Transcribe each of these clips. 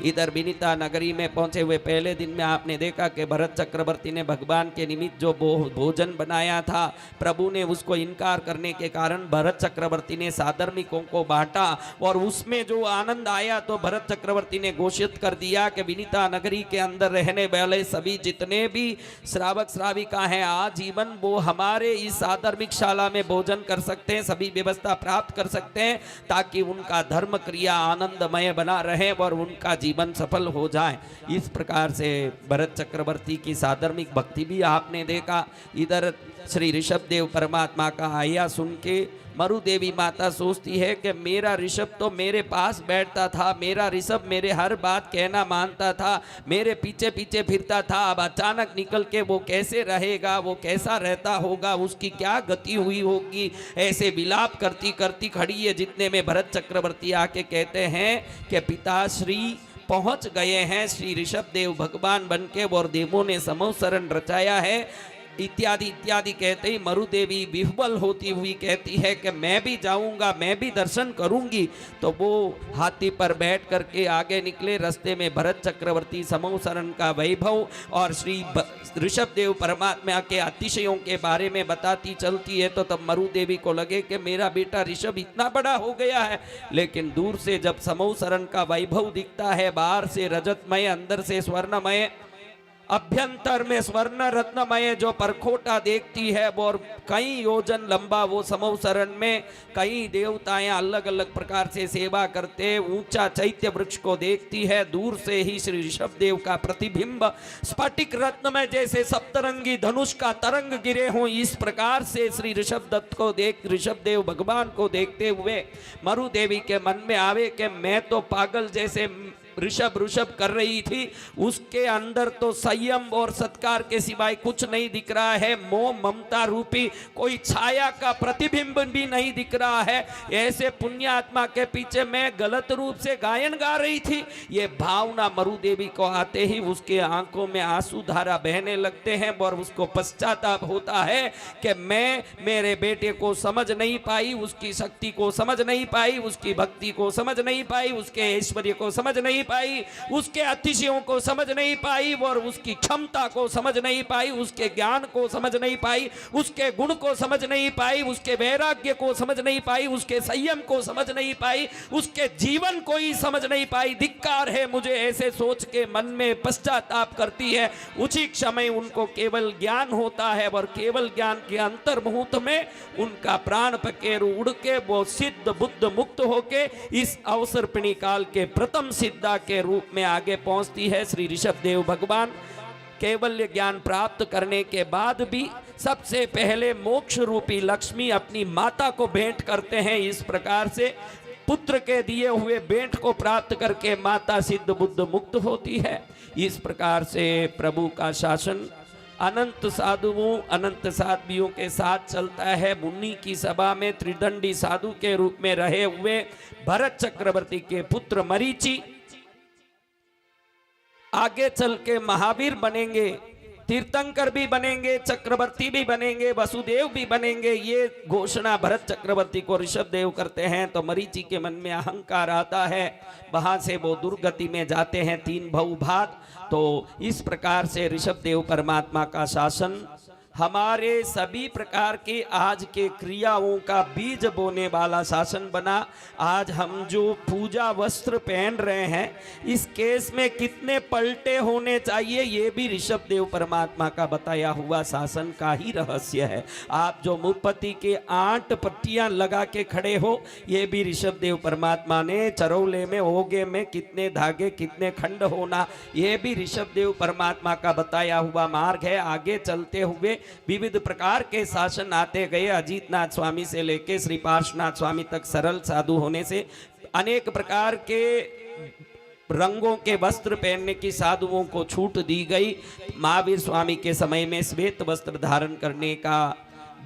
इधर विनीता नगरी में पहुंचे हुए पहले दिन में आपने देखा कि भरत चक्रवर्ती ने भगवान के निमित्त जो भोजन बनाया था, प्रभु ने उसको इनकार करने के कारण भरत चक्रवर्ती ने साधर्मिकों को बांटा और उसमें जो आनंद आया तो भरत चक्रवर्ती ने घोषित कर दिया कि विनीता नगरी के अंदर रहने वाले सभी जितने भी श्रावक श्राविका हैं आजीवन वो हमारे इस साधर्मिक शाला में भोजन कर सकते हैं, सभी व्यवस्था प्राप्त कर सकते हैं, ताकि उनका धर्म क्रिया आनंदमय बना रहे और उनका जीवन सफल हो जाए। इस प्रकार से भरत चक्रवर्ती की साधर्मिक भक्ति भी आपने देखा। इधर श्री ऋषभ देव परमात्मा का आया सुन के मरु देवी माता सोचती है कि मेरा ऋषभ तो मेरे पास बैठता था, मेरा ऋषभ मेरे हर बात कहना मानता था, मेरे पीछे पीछे फिरता था, अब अचानक निकल के वो कैसे रहेगा, वो कैसा रहता होगा, उसकी क्या गति हुई होगी। ऐसे विलाप करती करती खड़ी है, जितने में भरत चक्रवर्ती आके कहते हैं कि पिताश्री पहुंच गए हैं श्री ऋषभ देव भगवान बन के और देवों ने समूह शरण रचाया है, इत्यादि इत्यादि कहते ही मरु देवी विह्वल होती हुई कहती है कि मैं भी जाऊंगा, मैं भी दर्शन करूंगी। तो वो हाथी पर बैठ करके आगे निकले। रास्ते में भरत चक्रवर्ती समूह शरण का वैभव और श्री ऋषभ देव परमात्मा के अतिशयों के बारे में बताती चलती है। तो तब मरु देवी को लगे कि मेरा बेटा ऋषभ इतना बड़ा हो गया है, लेकिन दूर से जब समूह शरण का वैभव दिखता है, बाहर से रजतमय अंदर से स्वर्णमय, अभ्यंतर में स्वर्ण रत्नमय जो परखोटा देखती है और कई योजन लंबा वो समूह शरण में कई देवताएं अलग अलग प्रकार से सेवा करते ऊंचा चैत्य वृक्ष को देखती है। दूर से ही श्री ऋषभ देव का प्रतिबिंब स्फटिक रत्न में जैसे सप्तरंगी धनुष का तरंग गिरे हों, इस प्रकार से श्री ऋषभ दत्त को देख ऋषभ देव भगवान को देखते हुए मरु देवी के मन में आवे कि मैं तो पागल जैसे ऋषभ कर रही थी, उसके अंदर तो संयम और सत्कार के सिवाय कुछ नहीं दिख रहा है, मोह ममता रूपी कोई छाया का प्रतिबिंब भी नहीं दिख रहा है। ऐसे पुण्यात्मा के पीछे मैं गलत रूप से गायन गा रही थी। ये भावना मरु देवी को आते ही उसके आंखों में आंसू धारा बहने लगते हैं और उसको पश्चाताप होता है कि मैं मेरे बेटे को समझ नहीं पाई, उसकी शक्ति को समझ नहीं पाई, उसकी भक्ति को समझ नहीं पाई, उसके ऐश्वर्य को समझ नहीं पाई, उसके अतिशयों को समझ नहीं पाई और उसकी क्षमता को समझ नहीं पाई, उसके ज्ञान को समझ नहीं पाई, उसके गुण को समझ नहीं पाई, उसके वैराग्य को समझ नहीं पाई, उसके संयम को समझ नहीं पाई, उसके जीवन को ही समझ नहीं पाई। धिक्कार है मुझे, ऐसे सोच के मन में पश्चाताप करती है। उसी समय उनको केवल ज्ञान होता है और केवल ज्ञान के अंतर मुहूर्त में उनका प्राण पकेरु उड़ के वो सिद्ध बुद्ध मुक्त होके इस अवसर्पिणी काल के प्रथम सिद्धा के रूप में आगे पहुंचती है श्री ऋषभ देव भगवान। केवल ज्ञान प्राप्त करने के बाद भी सबसे पहले मोक्ष रूपी लक्ष्मी अपनी माता को भेंट करते हैं। इस प्रकार से पुत्र के दिए हुए भेंट को प्राप्त करके माता सिद्ध बुद्ध मुक्त होती है। इस प्रकार से प्रभु का शासन अनंत साधुओं अनंत साध्वियों के साथ चलता है। मुनि की सभा में त्रिदंडी साधु के रूप में रहे हुए भरत चक्रवर्ती के पुत्र मरीचि आगे चल के महावीर बनेंगे, तीर्थंकर भी बनेंगे, चक्रवर्ती भी बनेंगे, वसुदेव भी बनेंगे। ये घोषणा भरत चक्रवर्ती को ऋषभ देव करते हैं तो मरीचि के मन में अहंकार आता है, वहां से वो दुर्गति में जाते हैं, तीन भवभाग। तो इस प्रकार से ऋषभ देव परमात्मा का शासन हमारे सभी प्रकार के आज के क्रियाओं का बीज बोने वाला शासन बना। आज हम जो पूजा वस्त्र पहन रहे हैं, इस केस में कितने पलटे होने चाहिए, ये भी ऋषभ देव परमात्मा का बताया हुआ शासन का ही रहस्य है। आप जो मुपति के 8 पट्टियां लगा के खड़े हो, ये भी ऋषभ देव परमात्मा ने चरौले में ओगे में कितने धागे कितने खंड होना, ये भी ऋषभ देव परमात्मा का बताया हुआ मार्ग है। आगे चलते हुए विविध प्रकार के शासन आते गए। अजीतनाथ स्वामी से लेके श्री पार्श्वनाथ स्वामी तक सरल साधु होने से अनेक प्रकार के रंगों के वस्त्र पहनने की साधुओं को छूट दी गई। महावीर स्वामी के समय में श्वेत वस्त्र धारण करने का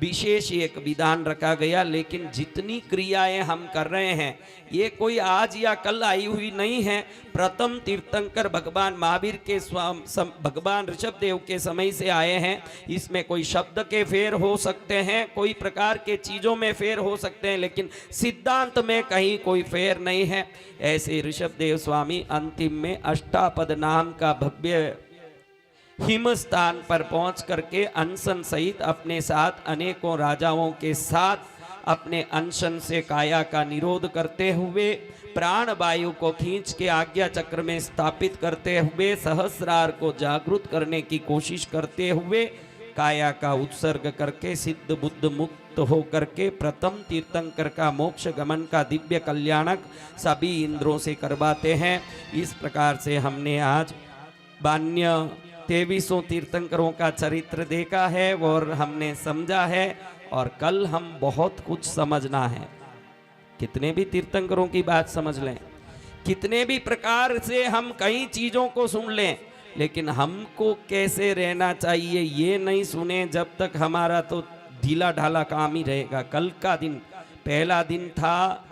विशेष एक विधान रखा गया। लेकिन जितनी क्रियाएं हम कर रहे हैं ये कोई आज या कल आई हुई नहीं है। प्रथम तीर्थंकर भगवान महावीर के भगवान ऋषभदेव के समय से आए हैं। इसमें कोई शब्द के फेर हो सकते हैं, कोई प्रकार के चीज़ों में फेर हो सकते हैं, लेकिन सिद्धांत में कहीं कोई फेर नहीं है। ऐसे ऋषभदेव स्वामी अंतिम में अष्टापद नाम का भव्य हिम स्थान पर पहुंच करके अनशन सहित अपने साथ अनेकों राजाओं के साथ अपने अनशन से काया का निरोध करते हुए प्राण वायु को खींच के आज्ञा चक्र में स्थापित करते हुए सहस्रार को जागृत करने की कोशिश करते हुए काया का उत्सर्ग करके सिद्ध बुद्ध मुक्त हो करके प्रथम तीर्थंकर का मोक्ष गमन का दिव्य कल्याणक सभी इंद्रों से करवाते हैं। इस प्रकार से हमने आज बान्य 2300 तीर्थंकरों का चरित्र देखा है और हमने समझा है, और कल हम बहुत कुछ समझना है। कितने भी तीर्थंकरों की बात समझ लें, कितने भी प्रकार से हम कई चीज़ों को सुन लें, लेकिन हमको कैसे रहना चाहिए ये नहीं सुने जब तक हमारा तो ढीला ढाला काम ही रहेगा। कल का दिन पहला दिन था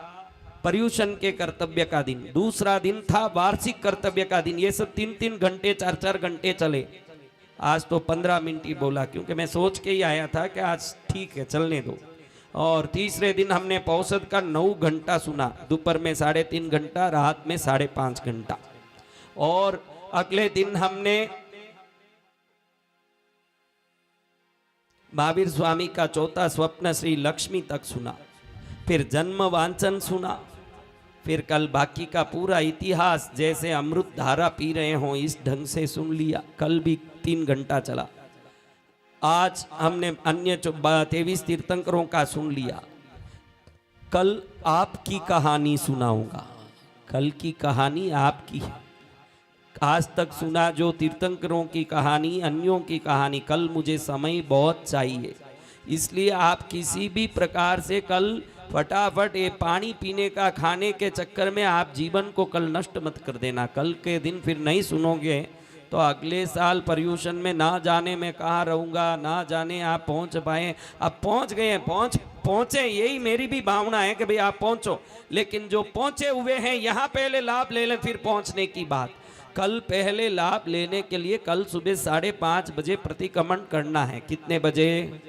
पर्यूषण के कर्तव्य का दिन, दूसरा दिन था वार्षिक कर्तव्य का दिन। ये सब 3-3 घंटे 4-4 घंटे चले। आज तो 15 मिनट ही बोला, क्योंकि मैं सोच के ही आया था कि आज ठीक है चलने दो। और तीसरे दिन हमने पौषद का 9 घंटा सुना, दोपहर में 3.5 घंटा, रात में 5.5 घंटा। और अगले दिन हमने महावीर स्वामी का चौथा स्वप्न श्री लक्ष्मी तक सुना, फिर जन्म वांचन सुना, फिर कल बाकी का पूरा इतिहास जैसे अमृत धारा पी रहे हों इस ढंग से सुन लिया। कल भी 3 घंटा चला। आज हमने अन्य 23 तीर्थंकरों का सुन लिया। कल आपकी कहानी सुनाऊंगा, कल की कहानी आपकी है। आज तक सुना जो तीर्थंकरों की कहानी, अन्यों की कहानी, कल मुझे समय बहुत चाहिए, इसलिए आप किसी भी प्रकार से कल फटाफट ये पानी पीने का खाने के चक्कर में आप जीवन को कल नष्ट मत कर देना। कल के दिन फिर नहीं सुनोगे तो अगले साल पर्यूषण में ना जाने मैं कहाँ रहूँगा, ना जाने आप पहुँच पाए। अब पहुँच गए हैं, पहुँचे, यही मेरी भी भावना है कि भाई आप पहुँचो, लेकिन जो पहुँचे हुए हैं यहाँ पहले लाभ ले लें, फिर पहुँचने की बात। कल पहले लाभ लेने के लिए कल सुबह 5:30 बजे प्रतिक्रमण करना है। कितने बजे?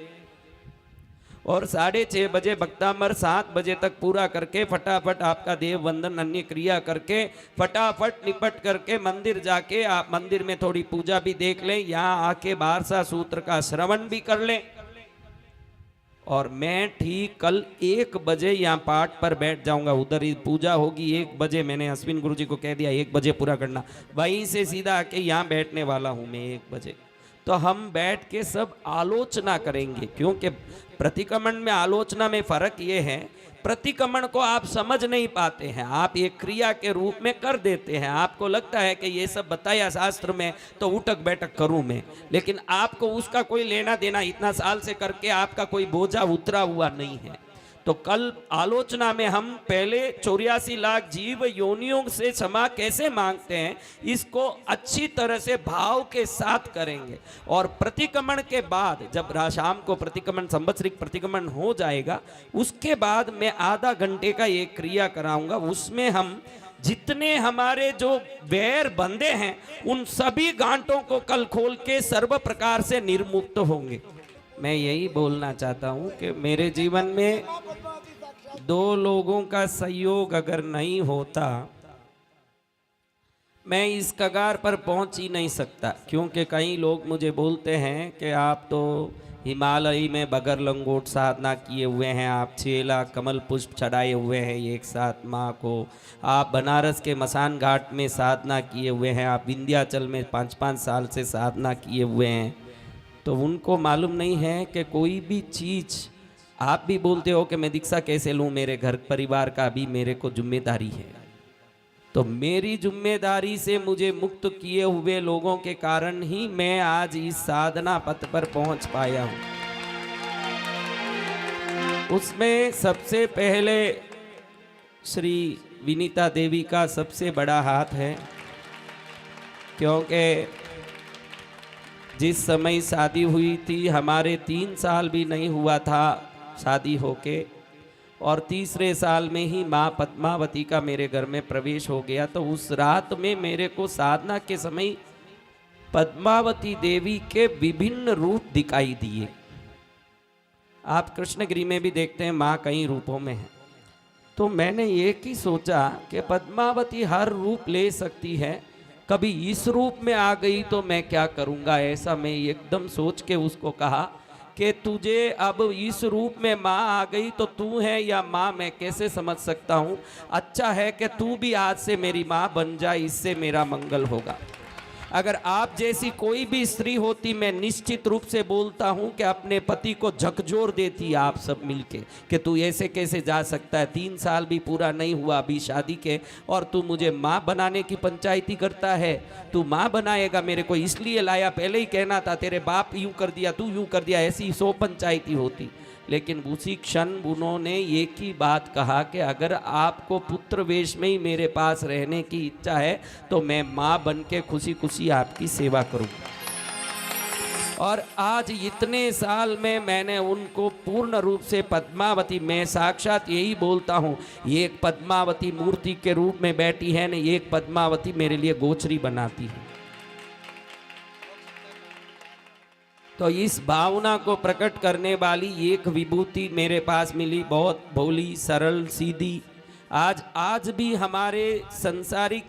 और 6:30 बजे भक्तामर 7 बजे तक पूरा करके फटाफट आपका देव वंदन अन्य क्रिया करके फटाफट निपट करके मंदिर जाके आप मंदिर में थोड़ी पूजा भी देख लें, यहाँ आके बारसा सूत्र का श्रवण भी कर लें। और मैं ठीक कल 1 बजे यहाँ पाठ पर बैठ जाऊंगा, उधर ही पूजा होगी 1 बजे। मैंने अश्विन गुरु जी को कह दिया 1 बजे पूरा करना, वहीं से सीधा आके यहाँ बैठने वाला हूँ मैं 1 बजे। तो हम बैठ के सब आलोचना करेंगे, क्योंकि प्रतिक्रमण में आलोचना में फर्क ये है, प्रतिक्रमण को आप समझ नहीं पाते हैं, आप एक क्रिया के रूप में कर देते हैं। आपको लगता है कि ये सब बताया शास्त्र में तो उठक बैठक करूं मैं, लेकिन आपको उसका कोई लेना देना, इतना साल से करके आपका कोई बोझा उतरा हुआ नहीं है। तो कल आलोचना में हम पहले 84 लाख जीव योनियों से क्षमा कैसे मांगते हैं इसको अच्छी तरह से भाव के साथ करेंगे। और प्रतिक्रमण के बाद जब शाम को प्रतिक्रमण संवत्सरिक प्रतिक्रमण हो जाएगा, उसके बाद मैं आधा घंटे का एक क्रिया कराऊंगा। उसमें हम जितने हमारे जो वैर बंधे हैं उन सभी गांठों को कल खोल के सर्व प्रकार से निर्मुक्त होंगे। मैं यही बोलना चाहता हूँ कि मेरे जीवन में 2 लोगों का सहयोग अगर नहीं होता मैं इस कगार पर पहुँच ही नहीं सकता। क्योंकि कई लोग मुझे बोलते हैं कि आप तो हिमालय में बगर लंगोट साधना किए हुए हैं, आप 6 लाख कमल पुष्प चढ़ाए हुए हैं एक साथ माँ को, आप बनारस के मसान घाट में साधना किए हुए हैं, आप विंध्याचल में 5-5 साल से साधना किए हुए हैं। तो उनको मालूम नहीं है कि कोई भी चीज़, आप भी बोलते हो कि मैं दीक्षा कैसे लूँ, मेरे घर परिवार का भी मेरे को जिम्मेदारी है। तो मेरी जिम्मेदारी से मुझे मुक्त किए हुए लोगों के कारण ही मैं आज इस साधना पथ पर पहुंच पाया हूँ। उसमें सबसे पहले श्री विनीता देवी का सबसे बड़ा हाथ है, क्योंकि जिस समय शादी हुई थी हमारे 3 साल भी नहीं हुआ था शादी होके, और तीसरे साल में ही माँ पद्मावती का मेरे घर में प्रवेश हो गया। तो उस रात में मेरे को साधना के समय पद्मावती देवी के विभिन्न रूप दिखाई दिए। आप कृष्णगिरी में भी देखते हैं माँ कई रूपों में है। तो मैंने एक ही सोचा कि पद्मावती हर रूप ले सकती है, कभी इस रूप में आ गई तो मैं क्या करूँगा। ऐसा मैं एकदम सोच के उसको कहा कि तुझे अब इस रूप में माँ आ गई तो तू है या माँ मैं कैसे समझ सकता हूँ। अच्छा है कि तू भी आज से मेरी माँ बन जाए, इससे मेरा मंगल होगा। अगर आप जैसी कोई भी स्त्री होती, मैं निश्चित रूप से बोलता हूं कि अपने पति को झकझोर देती आप सब मिलके कि तू ऐसे कैसे जा सकता है, 3 साल भी पूरा नहीं हुआ अभी शादी के और तू मुझे माँ बनाने की पंचायती करता है। तू माँ बनाएगा, मेरे को इसलिए लाया, पहले ही कहना था, तेरे बाप यूं कर दिया, तू यूं कर दिया, ऐसी 100 पंचायती होती। लेकिन उसी क्षण उन्होंने एक ही बात कहा कि अगर आपको पुत्र वेश में ही मेरे पास रहने की इच्छा है तो मैं माँ बन के खुशी खुशी आपकी सेवा करूँ। और आज इतने साल में मैंने उनको पूर्ण रूप से पद्मावती, मैं साक्षात यही बोलता हूँ, एक पद्मावती मूर्ति के रूप में बैठी है न, एक पद्मावती मेरे लिए गोचरी बनाती है। तो इस भावना को प्रकट करने वाली एक विभूति मेरे पास मिली, बहुत भोली सरल सीधी। आज भी हमारे संसारिक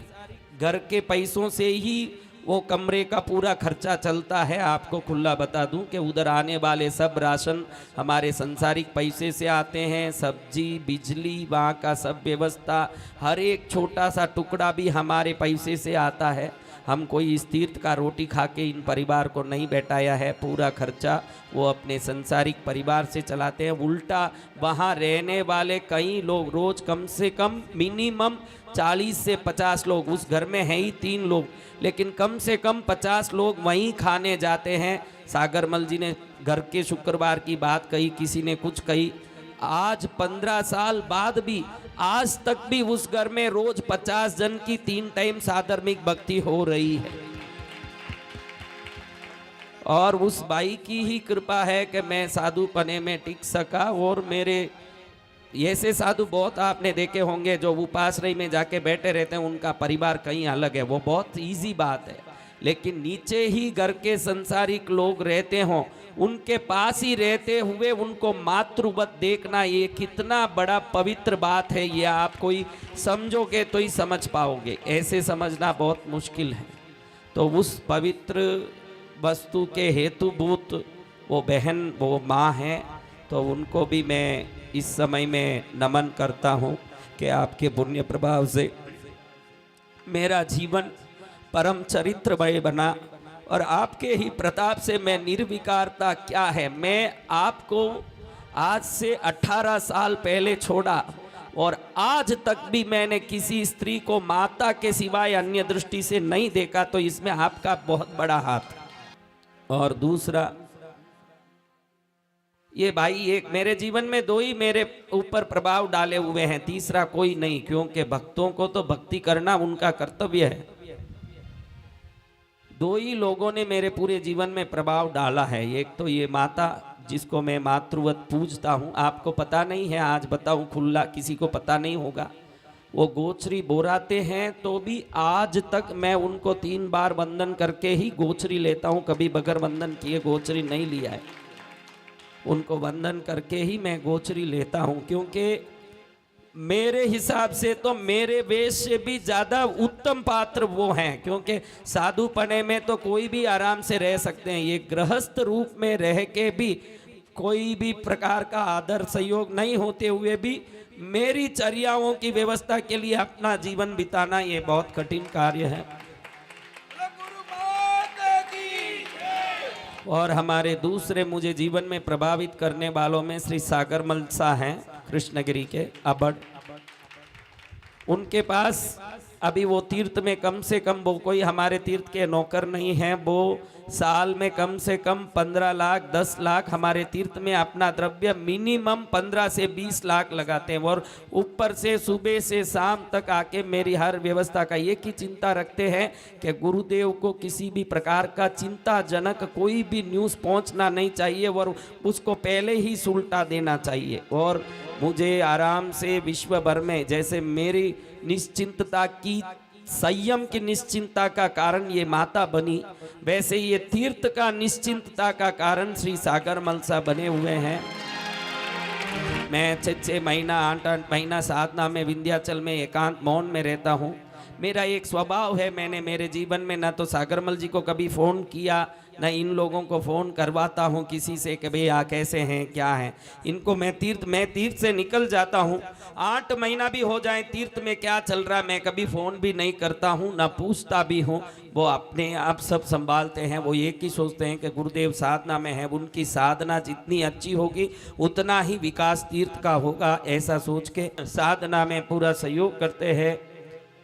घर के पैसों से ही वो कमरे का पूरा खर्चा चलता है। आपको खुला बता दूं कि उधर आने वाले सब राशन हमारे संसारिक पैसे से आते हैं, सब्जी, बिजली, वहाँ का सब व्यवस्था, हर एक छोटा सा टुकड़ा भी हमारे पैसे से आता है। हम कोई इस तीर्थ का रोटी खा के इन परिवार को नहीं बैठाया है, पूरा खर्चा वो अपने संसारिक परिवार से चलाते हैं। उल्टा वहाँ रहने वाले कई लोग रोज कम से कम मिनिमम 40 से 50 लोग, उस घर में है ही 3 लोग, लेकिन कम से कम 50 लोग वहीं खाने जाते हैं। सागरमल जी ने घर के शुक्रवार की बात कही, किसी ने कुछ कही। आज 15 साल बाद भी आज तक भी उस घर में रोज 50 जन की 3 टाइम साधर्मिक भक्ति हो रही है। और उस बाई की ही कृपा है कि मैं साधु पने में टिक सका। और मेरे ऐसे साधु बहुत आपने देखे होंगे जो उपाश्रय में जाके बैठे रहते हैं, उनका परिवार कहीं अलग है, वो बहुत इजी बात है। लेकिन नीचे ही घर के संसारिक लोग रहते हों, उनके पास ही रहते हुए उनको मातृवत देखना, ये कितना बड़ा पवित्र बात है, ये आप कोई समझोगे तो ही समझ पाओगे, ऐसे समझना बहुत मुश्किल है। तो उस पवित्र वस्तु के हेतुभूत वो बहन, वो माँ हैं, तो उनको भी मैं इस समय में नमन करता हूँ कि आपके पुण्य प्रभाव से मेरा जीवन परम चरित्रमय बना। और आपके ही प्रताप से मैं निर्विकारता क्या है, मैं आपको आज से 18 साल पहले छोड़ा और आज तक भी मैंने किसी स्त्री को माता के सिवाय अन्य दृष्टि से नहीं देखा, तो इसमें आपका बहुत बड़ा हाथ। और दूसरा, ये भाई एक मेरे जीवन में 2 ही मेरे ऊपर प्रभाव डाले हुए हैं, तीसरा कोई नहीं, क्योंकि भक्तों को तो भक्ति करना उनका कर्तव्य है। 2 ही लोगों ने मेरे पूरे जीवन में प्रभाव डाला है। एक तो ये माता जिसको मैं मातृवत पूजता हूँ, आपको पता नहीं है, आज बताऊँ खुला, किसी को पता नहीं होगा। वो गोचरी बोराते हैं तो भी आज तक मैं उनको 3 बार वंदन करके ही गोचरी लेता हूँ, कभी बगैर वंदन किए गोचरी नहीं लिया है। उनको वंदन करके ही मैं गोचरी लेता हूँ, क्योंकि मेरे हिसाब से तो मेरे वेश से भी ज़्यादा उत्तम पात्र वो हैं। क्योंकि साधुपने में तो कोई भी आराम से रह सकते हैं, ये गृहस्थ रूप में रह के भी कोई भी प्रकार का आदर सहयोग नहीं होते हुए भी मेरी चर्याओं की व्यवस्था के लिए अपना जीवन बिताना, ये बहुत कठिन कार्य है। और हमारे दूसरे मुझे जीवन में प्रभावित करने वालों में श्री सागरमल सा हैं, कृष्णगिरी के अबड़। उनके पास अभी वो तीर्थ में कम से कम, वो कोई हमारे तीर्थ के नौकर नहीं हैं, वो साल में कम से कम 15 लाख 10 लाख हमारे तीर्थ में अपना द्रव्य मिनिमम 15 से 20 लाख लगाते हैं। और ऊपर से सुबह से शाम तक आके मेरी हर व्यवस्था का एक ही चिंता रखते हैं कि गुरुदेव को किसी भी प्रकार का चिंताजनक कोई भी न्यूज़ पहुंचना नहीं चाहिए और उसको पहले ही सुलटा देना चाहिए। और मुझे आराम से विश्व भर में, जैसे मेरी निश्चिंतता की, संयम की निश्चिंतता का कारण ये माता बनी, वैसे ये तीर्थ का निश्चिंतता का कारण श्री सागर मलसा बने हुए हैं। मैं 6 महीना 8 महीना साधना में विंध्याचल में एकांत मौन में रहता हूँ। मेरा एक स्वभाव है, मैंने मेरे जीवन में न तो सागरमल जी को कभी फ़ोन किया, न इन लोगों को फ़ोन करवाता हूँ किसी से कि भाई आ कैसे हैं क्या हैं। इनको मैं तीर्थ से निकल जाता हूँ, 8 महीना भी हो जाए तीर्थ में क्या चल रहा है मैं कभी फ़ोन भी नहीं करता हूँ, ना पूछता भी हूँ। वो अपने आप सब संभालते हैं। वो एक ही सोचते हैं कि गुरुदेव साधना में है, उनकी साधना जितनी अच्छी होगी उतना ही विकास तीर्थ का होगा, ऐसा सोच के साधना में पूरा सहयोग करते हैं।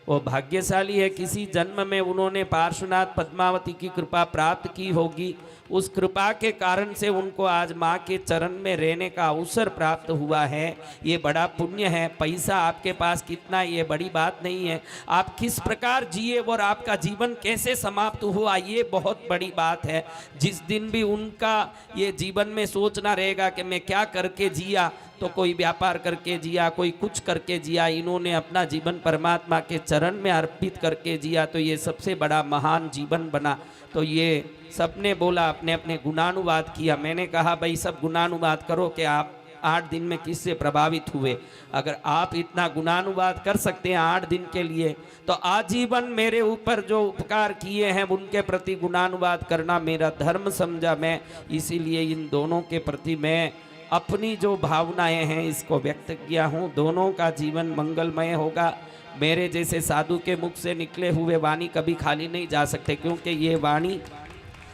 वो भाग्यशाली है, किसी जन्म में उन्होंने पार्श्वनाथ पद्मावती की कृपा प्राप्त की होगी, उस कृपा के कारण से उनको आज माँ के चरण में रहने का अवसर प्राप्त हुआ है। ये बड़ा पुण्य है। पैसा आपके पास कितना, ये बड़ी बात नहीं है, आप किस प्रकार जिए और आपका जीवन कैसे समाप्त हुआ ये बहुत बड़ी बात है। जिस दिन भी उनका ये जीवन में सोचना रहेगा कि मैं क्या करके जिया, तो कोई व्यापार करके जिया, कोई कुछ करके जिया, इन्होंने अपना जीवन परमात्मा के चरण में अर्पित करके जिया, तो ये सबसे बड़ा महान जीवन बना। तो ये सबने बोला, अपने अपने गुणानुवाद किया। मैंने कहा भाई सब गुणानुवाद करो कि आप 8 दिन में किससे प्रभावित हुए। अगर आप इतना गुणानुवाद कर सकते हैं 8 दिन के लिए, तो आजीवन मेरे ऊपर जो उपकार किए हैं उनके प्रति गुणानुवाद करना मेरा धर्म समझा मैं। इसीलिए इन दोनों के प्रति मैं अपनी जो भावनाएं हैं इसको व्यक्त किया हूँ। दोनों का जीवन मंगलमय होगा। मेरे जैसे साधु के मुख से निकले हुए वाणी कभी खाली नहीं जा सकते, क्योंकि ये वाणी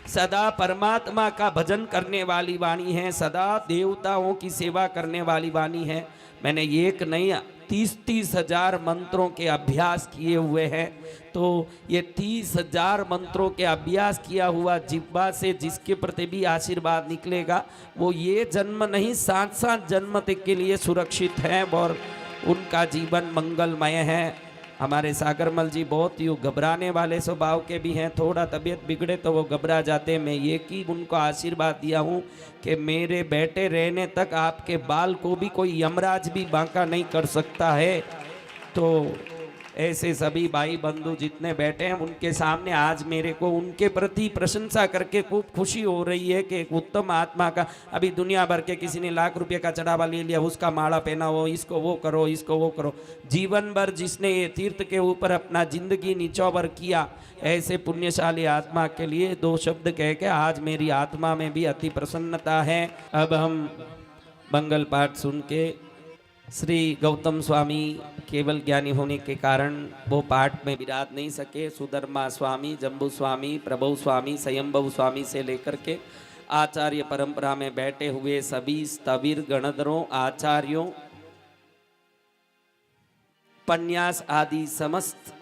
सदा परमात्मा का भजन करने वाली वाणी है, सदा देवताओं की सेवा करने वाली वाणी है। मैंने एक नहीं 30 हजार मंत्रों के अभ्यास किए हुए हैं। तो ये 30 हजार मंत्रों के अभ्यास किया हुआ जिह्वा से जिसके प्रति भी आशीर्वाद निकलेगा वो ये जन्म नहीं 7 जन्म तक के लिए सुरक्षित है और उनका जीवन मंगलमय है। हमारे सागरमल जी बहुत ही घबराने वाले स्वभाव के भी हैं, थोड़ा तबीयत बिगड़े तो वो घबरा जाते। मैं ये कि उनको आशीर्वाद दिया हूँ कि मेरे बेटे रहने तक आपके बाल को भी कोई यमराज भी बांका नहीं कर सकता है। तो ऐसे सभी भाई बंधु जितने बैठे हैं उनके सामने आज मेरे को उनके प्रति प्रशंसा करके खूब खुशी हो रही है कि एक उत्तम आत्मा का, अभी दुनिया भर के किसी ने लाख रुपये का चढ़ावा ले लिया, उसका माला पहनाओ, इसको वो करो, इसको वो करो। जीवन भर जिसने ये तीर्थ के ऊपर अपना जिंदगी निचौवर किया, ऐसे पुण्यशाली आत्मा के लिए 2 शब्द कह के आज मेरी आत्मा में भी अति प्रसन्नता है। अब हम मंगल पाठ सुन के, श्री गौतम स्वामी केवल ज्ञानी होने के कारण वो पाठ में विराज नहीं सके। सुधर्मा स्वामी, जम्बू स्वामी, प्रभु स्वामी, स्वयंभू स्वामी से लेकर के आचार्य परंपरा में बैठे हुए सभी स्थविर गणधरों, आचार्यों, पन्यास आदि समस्त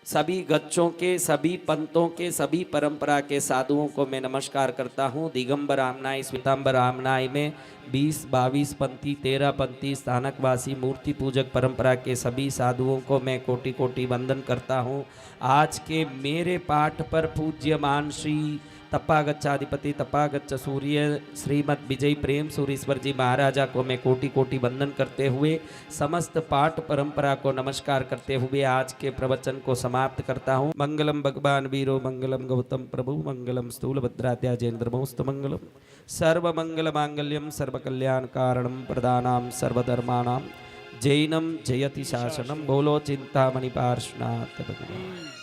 सभी गच्छों के, सभी पंथों के, सभी परंपरा के साधुओं को मैं नमस्कार करता हूँ। दिगंबर आमनाय, श्वेतांबर आमनाय में 20, 22 पंथी, 13 पंथी, स्थानकवासी, मूर्ति पूजक परंपरा के सभी साधुओं को मैं कोटि कोटि वंदन करता हूँ। आज के मेरे पाठ पर पूज्यमान श्री तपागच्छाधिपति तपागच्छ सूर्य श्रीमद विजय प्रेम सूरीश्वर जी महाराजा को मैं कोटि कोटि वंदन करते हुए समस्त पाठ परंपरा को नमस्कार करते हुए आज के प्रवचन को समाप्त करता हूँ। मंगलम भगवान वीरो, मंगलम गौतम प्रभु, मंगलम स्थूल भद्रात्याजेन्द्र मौस्त मंगलम, सर्व मंगल मांगल्यम सर्व कल्याण कारणम प्रदानाम सर्वधर्माणाम जैनम जयति शासनम। बोलो चिंतामणि पार्श्वनाथ भगवान।